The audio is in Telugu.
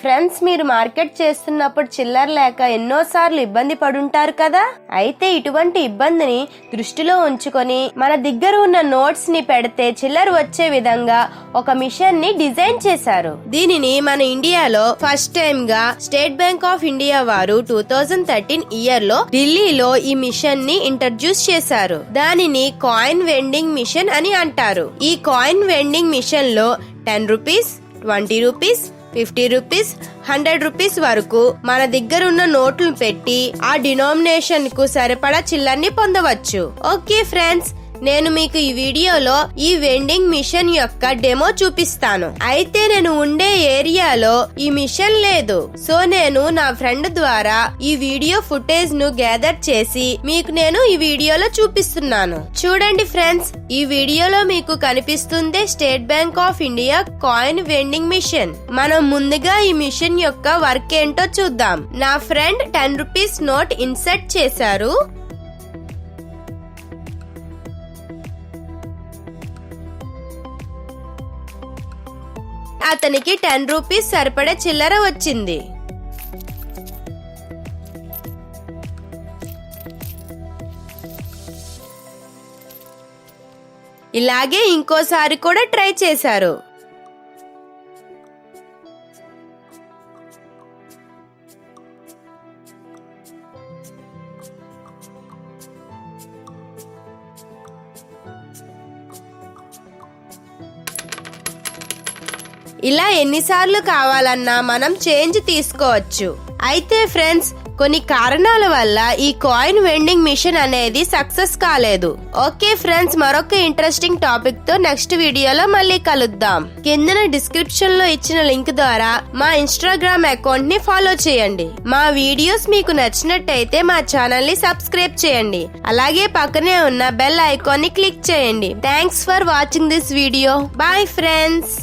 ఫ్రెండ్స్, మీరు మార్కెట్ చేస్తున్నప్పుడు చిల్లర లేక ఎన్నోసార్లు ఇబ్బంది పడుంటారు కదా. అయితే ఇటువంటి ఇబ్బందిని దృష్టిలో ఉంచుకొని మన దగ్గర ఉన్న నోట్స్ ని పెడితే చిల్లర వచ్చే విధంగా ఒక మిషన్ ని డిజైన్ చేశారు. దీనిని మన ఇండియాలో ఫస్ట్ టైం గా స్టేట్ బ్యాంక్ ఆఫ్ ఇండియా వారు 2013 ఇయర్ లో ఢిల్లీలో ఈ మిషన్ ని ఇంట్రడ్యూస్ చేశారు. దానిని కాయిన్ వెండింగ్ మిషన్ అని అంటారు. ఈ కాయిన్ వెండింగ్ మిషన్ లో 10 రూపీస్, 20 రూపీస్, 50 రూపీస్, 100 రూపీస్ వరకు మన దగ్గర ఉన్న నోట్లు పెట్టి ఆ డినామినేషన్ కు సరిపడా చిల్లర్ని పొందవచ్చు. ఓకే ఫ్రెండ్స్, నేను మీకు ఈ వీడియోలో ఈ వెండింగ్ మిషన్ యొక్క డెమో చూపిస్తాను. అయితే నేను ఉండే ఏరియాలో ఈ మిషన్ లేదు. సో నేను నా ఫ్రెండ్ ద్వారా ఈ వీడియో ఫుటేజ్ ను గ్యాదర్ చేసి మీకు నేను ఈ వీడియోలో చూపిస్తున్నాను. చూడండి ఫ్రెండ్స్, ఈ వీడియోలో మీకు కనిపిస్తుంది State Bank of India coin vending machine. మనం ముందుగా ఈ మిషన్ యొక్క వర్క్ ఏంటో చూద్దాం. నా ఫ్రెండ్ 10 రూపీస్ నోట్ ఇన్సర్ట్ చేశారు. అతనికి 10 రూపీస్ సరిపడే చిల్లర వచ్చింది. ఇలాగే ఇంకోసారి కూడా ట్రై చేశారు. ఇలా ఎన్నిసార్లు కావాలన్నా మనం చేంజ్ తీసుకోవచ్చు. అయితే ఫ్రెండ్స్, కొన్ని కారణాల వల్ల ఈ కాయిన్ వెండింగ్ మిషన్ అనేది సక్సెస్ కాలేదు. ఓకే ఫ్రెండ్స్, మరొక ఇంట్రెస్టింగ్ టాపిక్ తో నెక్స్ట్ వీడియోలో మళ్ళీ కలుద్దాం. కింద డిస్క్రిప్షన్ లో ఇచ్చిన లింక్ ద్వారా మా ఇన్స్టాగ్రామ్ అకౌంట్ ని ఫాలో చేయండి. మా వీడియోస్ మీకు నచ్చినట్టయితే మా ఛానల్ ని సబ్స్క్రైబ్ చేయండి. అలాగే పక్కనే ఉన్న బెల్ ఐకాన్ ని క్లిక్ చేయండి. Thanks for watching this video. Bye friends.